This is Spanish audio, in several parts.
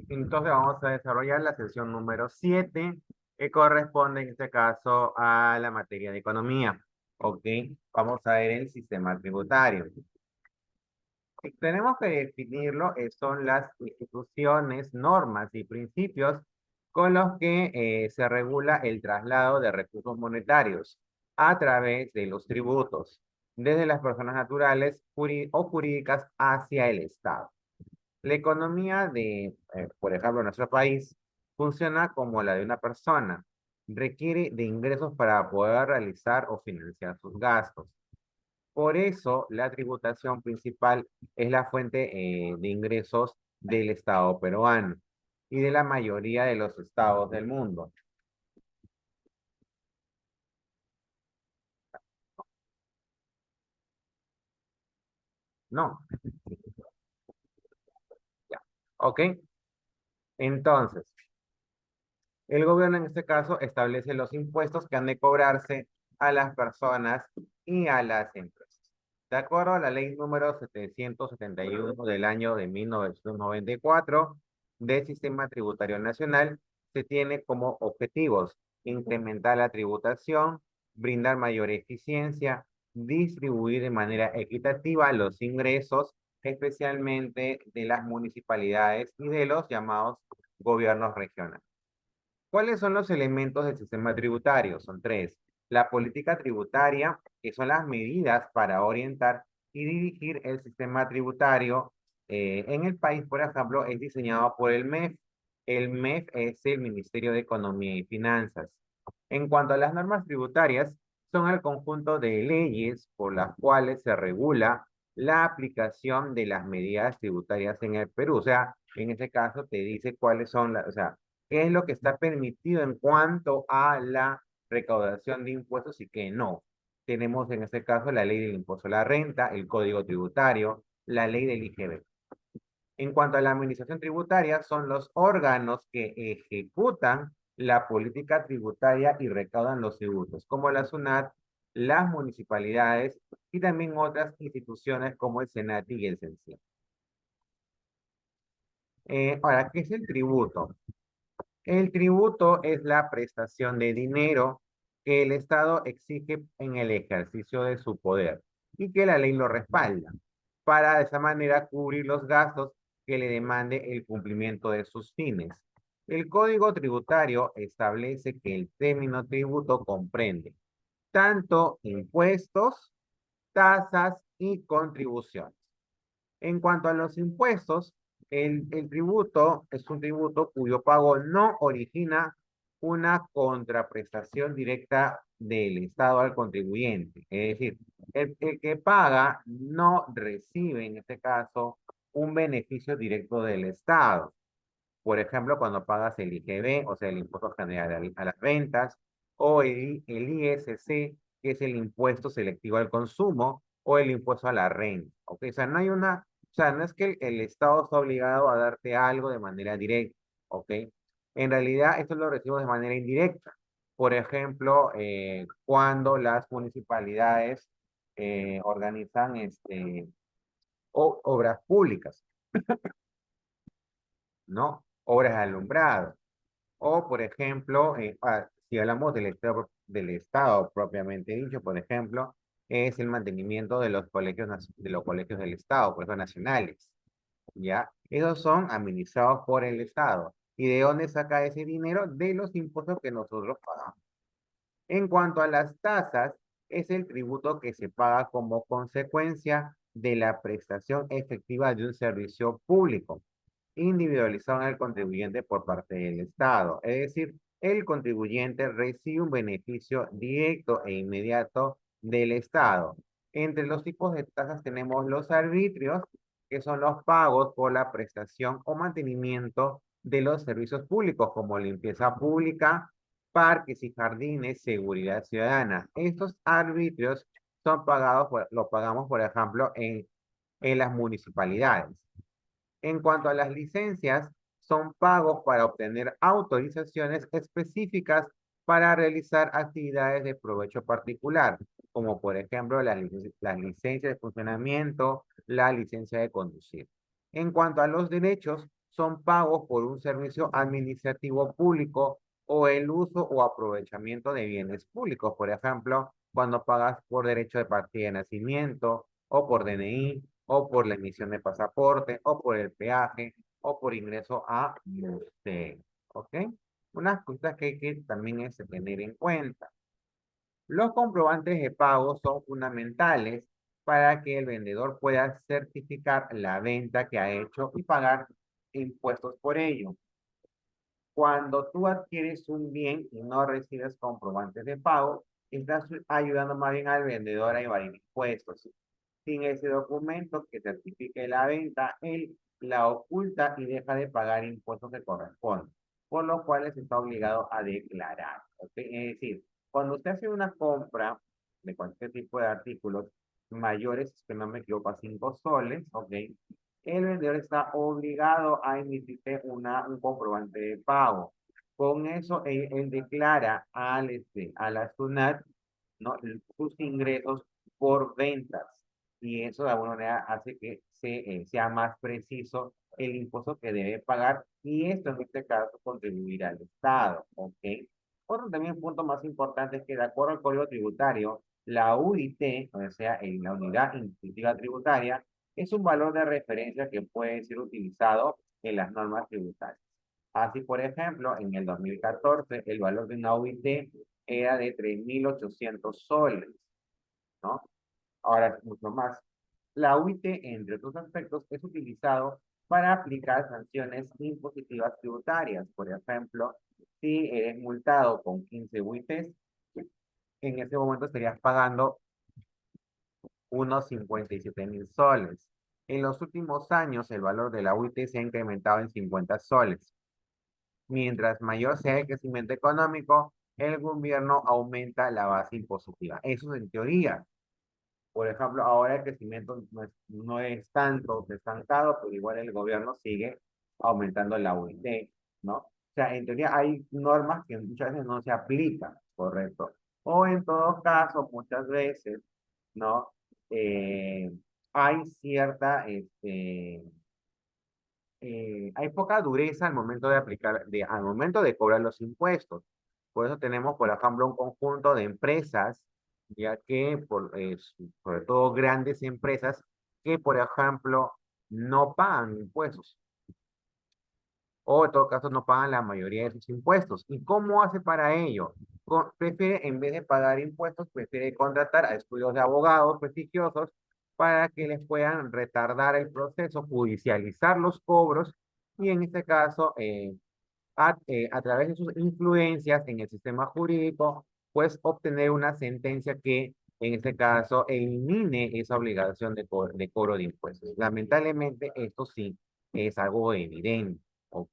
Entonces vamos a desarrollar la sesión número 7, que corresponde en este caso a la materia de economía. Ok, vamos a ver el sistema tributario. Y tenemos que definirlo, son las instituciones, normas y principios con los que se regula el traslado de recursos monetarios a través de los tributos, desde las personas naturales o jurídicas hacia el Estado. La economía por ejemplo, nuestro país funciona como la de una persona. Requiere de ingresos para poder realizar o financiar sus gastos. Por eso, la tributación principal es la fuente de ingresos del Estado peruano y de la mayoría de los estados del mundo. No, ya. ¿Ok? Entonces, el gobierno en este caso establece los impuestos que han de cobrarse a las personas y a las empresas. De acuerdo a la ley número 771 del año de 1994 del Sistema Tributario Nacional, se tiene como objetivos incrementar la tributación, brindar mayor eficiencia, distribuir de manera equitativa los ingresos, especialmente de las municipalidades y de los llamados gobiernos regionales. ¿Cuáles son los elementos del sistema tributario? Son tres. La política tributaria, que son las medidas para orientar y dirigir el sistema tributario en el país, por ejemplo, es diseñado por el MEF. El MEF es el Ministerio de Economía y Finanzas. En cuanto a las normas tributarias, son el conjunto de leyes por las cuales se regula la aplicación de las medidas tributarias en el Perú. O sea, en este caso te dice cuáles son las, o sea, qué es lo que está permitido en cuanto a la recaudación de impuestos y qué no. Tenemos en este caso la ley del impuesto a la renta, el código tributario, la ley del IGB. En cuanto a la administración tributaria, son los órganos que ejecutan la política tributaria y recaudan los tributos, como la SUNAT, las municipalidades y también otras instituciones como el SENATI y el CENSI. Ahora, ¿qué es el tributo? El tributo es la prestación de dinero que el Estado exige en el ejercicio de su poder y que la ley lo respalda para de esa manera cubrir los gastos que le demande el cumplimiento de sus fines. El Código Tributario establece que el término tributo comprende tanto impuestos, tasas y contribuciones. En cuanto a los impuestos, el tributo es un tributo cuyo pago no origina una contraprestación directa del Estado al contribuyente. Es decir, el que paga no recibe, en este caso, un beneficio directo del Estado. Por ejemplo, cuando pagas el IGB, o sea, el impuesto general a las ventas, o el ISC, que es el impuesto selectivo al consumo, o el impuesto a la renta. ¿Ok? O sea, no hay una, o sea, no es que el Estado está obligado a darte algo de manera directa. ¿Ok? En realidad, esto lo recibimos de manera indirecta. Por ejemplo, cuando las municipalidades organizan obras públicas, ¿no? Obras de alumbrado. O, por ejemplo, si hablamos del estado propiamente dicho, por ejemplo, es el mantenimiento de los colegios, de los colegios del Estado, colegios nacionales, ¿ya? Esos son administrados por el Estado. ¿Y de dónde saca ese dinero? De los impuestos que nosotros pagamos. En cuanto a las tasas, es el tributo que se paga como consecuencia de la prestación efectiva de un servicio público individualizado en el contribuyente por parte del Estado. Es decir, el contribuyente recibe un beneficio directo e inmediato del Estado. Entre los tipos de tasas tenemos los arbitrios, que son los pagos por la prestación o mantenimiento de los servicios públicos, como limpieza pública, parques y jardines, seguridad ciudadana. Estos arbitrios son pagados, los pagamos, por ejemplo, en las municipalidades. En cuanto a las licencias, son pagos para obtener autorizaciones específicas para realizar actividades de provecho particular, como por ejemplo las licencias de funcionamiento, la licencia de conducir. En cuanto a los derechos, son pagos por un servicio administrativo público o el uso o aprovechamiento de bienes públicos. Por ejemplo, cuando pagas por derecho de partida de nacimiento, o por DNI, o por la emisión de pasaporte, o por el peaje, o por ingreso a museo. ¿Ok? Unas cosas que hay que también es tener en cuenta. Los comprobantes de pago son fundamentales para que el vendedor pueda certificar la venta que ha hecho y pagar impuestos por ello. Cuando tú adquieres un bien y no recibes comprobantes de pago, estás ayudando más bien al vendedor a evadir impuestos. Sin ese documento que certifique la venta, él la oculta y deja de pagar impuestos que corresponden, por lo cual está obligado a declarar. ¿Ok? Es decir, cuando usted hace una compra de cualquier tipo de artículos mayores, que no me equivoco, a 5 soles, ¿ok? El vendedor está obligado a emitirte un comprobante de pago. Con eso, él declara a la SUNAT, ¿no? Sus ingresos por ventas. Y eso de alguna manera hace que sea más preciso el impuesto que debe pagar y esto en este caso contribuirá al Estado. ¿Ok? Otro también punto más importante es que de acuerdo al Código Tributario, la UIT, o sea, en la Unidad Impositiva Tributaria, es un valor de referencia que puede ser utilizado en las normas tributarias. Así, por ejemplo, en el 2014, el valor de una UIT era de 3.800 soles, ¿no? Ahora es mucho más. La UIT, entre otros aspectos, es utilizado para aplicar sanciones impositivas tributarias. Por ejemplo, si eres multado con 15 UITs, en ese momento estarías pagando unos 57.000 soles. En los últimos años, el valor de la UIT se ha incrementado en 50 soles. Mientras mayor sea el crecimiento económico, el gobierno aumenta la base impositiva. Eso es en teoría. Por ejemplo, ahora el crecimiento no es tanto estancado, pero igual el gobierno sigue aumentando la UIT, ¿no? O sea, en teoría hay normas que muchas veces no se aplican, ¿correcto? O en todo caso, muchas veces, ¿no? Eh, hay cierta, hay poca dureza al momento de aplicar, al momento de cobrar los impuestos. Por eso tenemos, por ejemplo, un conjunto de empresas, ya que, sobre todo grandes empresas, que, por ejemplo, no pagan impuestos, o en todo caso no pagan la mayoría de sus impuestos. ¿Y cómo hace para ello? Prefiere, en vez de pagar impuestos, prefiere contratar a estudios de abogados prestigiosos para que les puedan retardar el proceso, judicializar los cobros y en este caso, a través de sus influencias en el sistema jurídico, pues obtener una sentencia que en este caso elimine esa obligación de cobro de impuestos. Lamentablemente, esto sí es algo evidente, ¿ok?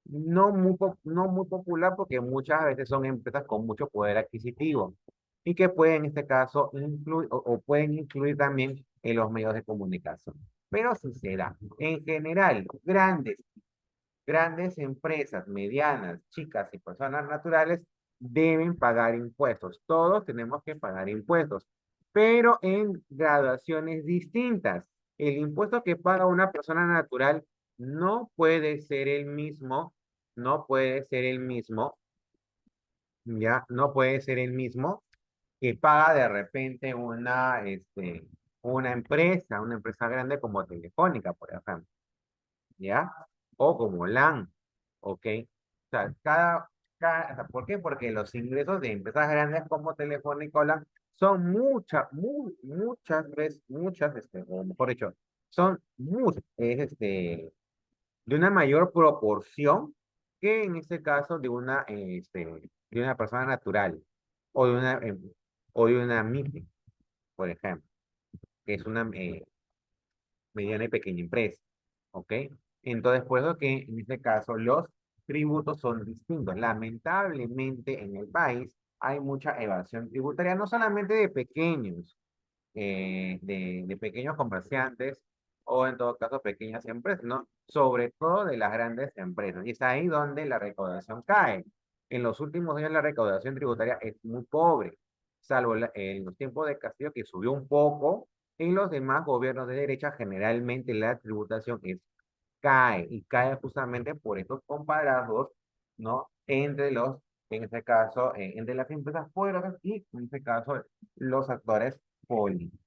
No muy popular porque muchas veces son empresas con mucho poder adquisitivo y que pueden en este caso incluir o pueden incluir también en los medios de comunicación. Pero sí se da. En general, grandes empresas, medianas, chicas y personas naturales deben pagar impuestos. Todos tenemos que pagar impuestos, pero en graduaciones distintas. El impuesto que paga una persona natural no puede ser el mismo, no puede ser el mismo, ya, no puede ser el mismo que paga de repente una empresa grande como Telefónica, por ejemplo. ¿Ya? O como LAN, ¿ok? O sea, o sea, ¿por qué? Porque los ingresos de empresas grandes como Telefónica o LAN son muchas veces, o mejor dicho, son de una mayor proporción que en este caso de una persona natural o de una MIPYME, por ejemplo, que es una mediana y pequeña empresa, ¿ok? Entonces, puedo que en este caso los tributos son distintos. Lamentablemente en el país hay mucha evasión tributaria, no solamente de pequeños, de pequeños comerciantes o en todo caso pequeñas empresas, ¿no? Sobre todo de las grandes empresas. Y es ahí donde la recaudación cae. En los últimos años la recaudación tributaria es muy pobre, salvo en los tiempos de Castillo que subió un poco. En los demás gobiernos de derecha generalmente la tributación es cae y cae justamente por estos compadrazgos, ¿no? Entre los, en este caso, entre las empresas poderosas y en este caso los actores políticos.